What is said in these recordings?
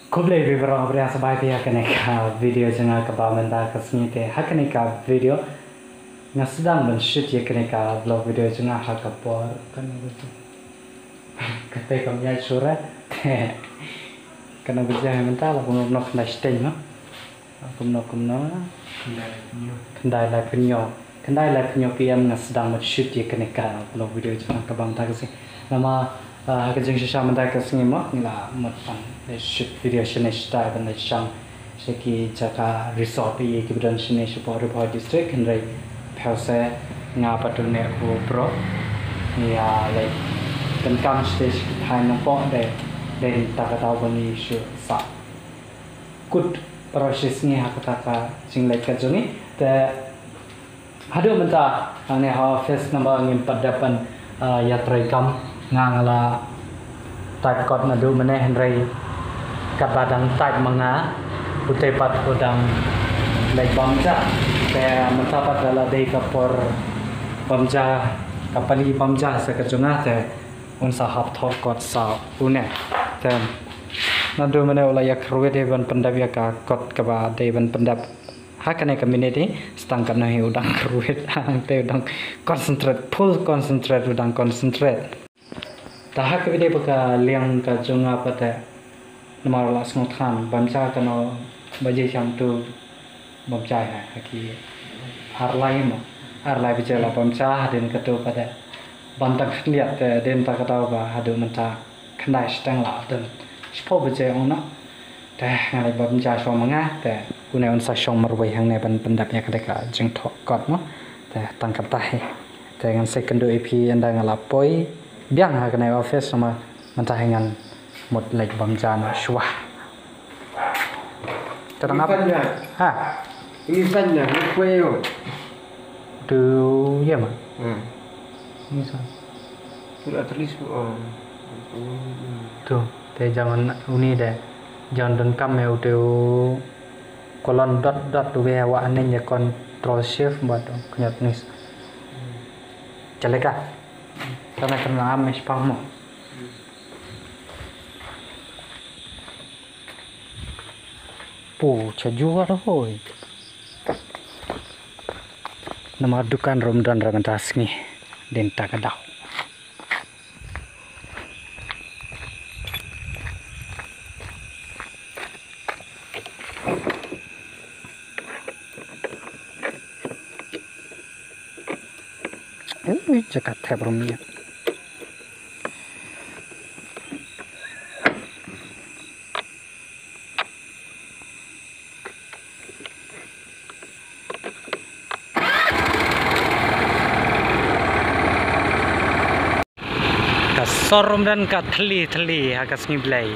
Kublai beberapa hari sebelum dia kena video jangan kebaman kesini teh. Kena video nggak sedang men-shoot ya kena vlog video jangan hakapor kan begitu. Kata kami surat kena berjaya mental aku nak stay no. Aku nak kendai lah kenyo PM nggak sedang men-shoot ya kena vlog video jangan kebaman kesini. Nama kerja sisa mentai kesini mah nggak matang shoot video sini style dan shang seki jaka resort ini kemudian sini support district kendai pause ngapa tu ne bro ya like dan kam stage thai nampak deh tak tahu bani isu sa good proses ni hakata sing like kerja ni te hadu mentah ane face number ngin padapan ya terekam ngangala type code nadu mana henry kabadang type manga utepat udang like bamja kaya mentapat dala day kapor bamja kapani bamja sa kajunga te unsa hap thok code sa une te nadu mana ula yak ruwe devan pendap ya ka code kaba devan pendap hakane community stangkan nahi udang ruwe te udang concentrate full concentrate udang concentrate tahak video baka liang ka junga pate nomor la smooth khan bamcha kano baje cham tu bamcha hai haki arlai bijela bamcha den katu pate bantak liat den ta kata ba hadu menta khandai stang la den spo baje ona teh ngai bamcha so manga te kunai on sa shong marwai hang ne ban pendap ya kadeka jeng thok kot mo te tangkap tahe te ngan second ep anda ngalapoi biang hakane office sama mentahengan một lệch bấm jana shwa terang apa ha ini saja kueo tu ya mah ini sa sudah tulis tu te jangan uni deh jangan dengkam ya tu kolon dot tu ya wa ane ya control shift buat kenyat nis celeka karena kena ames pahmo jual hoi nama dukan Ramadan ragantas ni denta kadau jakat tebrumnya sorum dan ka thli hakas ni blai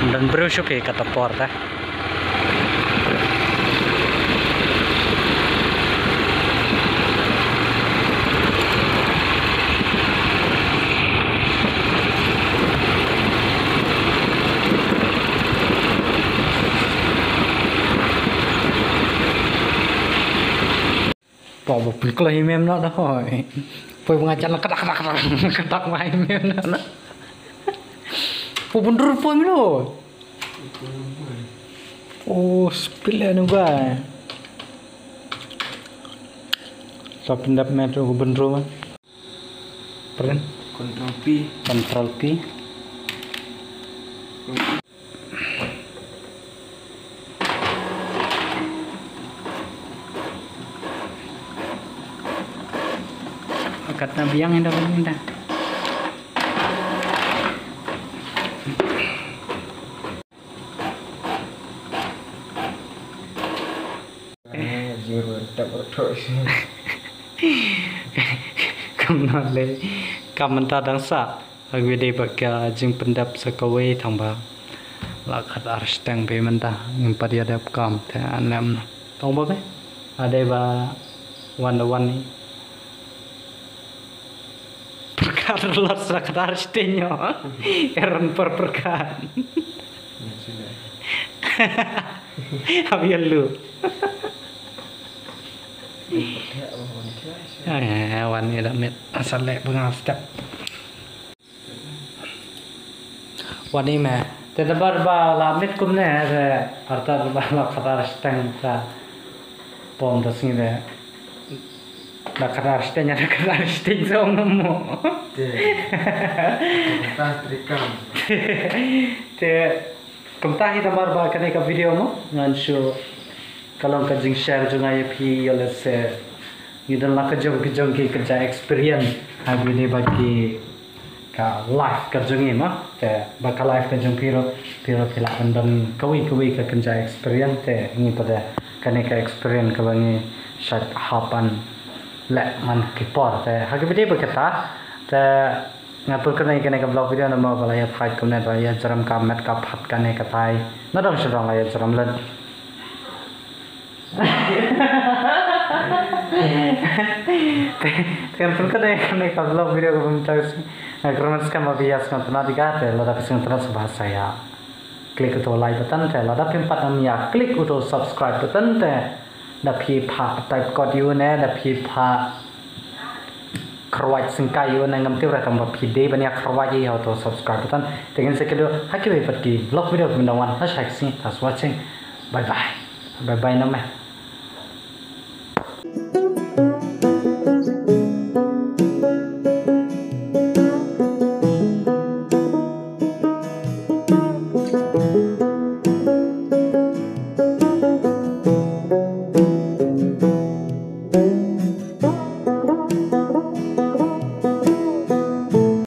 dan berusuk ke kata porta bỏ một cái lời mềm nó hỏi phải một ngày chặt là cắt đặc mai mềm nó phụ bener pun lo oh spill ya nunggu so pendap metro bener mah peren control P kata biang yang dalam minda kamnale kamanta dangsa agwede bakya jing pendap sakawai thangba lakhat arstang be manta ngimpat adap kam ta anam tongba be ada ba one ni perkara lot sakadar stenyo eran perkan abian lu วันนี้damit asal lek bengas tak.วันนี้แม่แต่ตะบัดบาลามิดกุมแน่แต่อัตตะบาลาคาราสตังตาปอมตะสิงเลยla carasteña la carasteña mo Tas trikam. te kumta hi tamar ba kane ka video mo ngan shu kalong ka jing share jo ngai phi yole se yudon la ka jong ki ka experience ha bini ba ki ka life ka jong ma te ba ka life ka jong piro phila andam kawi ka kan experience te ni pada kane ka experience ka bangi shat hapan lek man kipor te hagi video berkata te ngapur kena ikan ke blog video nama balaya fight kumne balaya jaram ka met ka phat kane ka tai nadong sedang laya jaram len te ngapur kena ka blog video ko bentar kromas ka mabias kan tana digate lada pisang tana bahasa ya klik to like button te lada pimpat namnya klik to subscribe button te da phi pha type code you ne da phi pha krawai singkai you ne ngam tiu ra tam phi de bania krawai ye ho to subscribe button tegen se kedo hakki be patti vlog video bindawan ha shak sing tas watching bye bye na me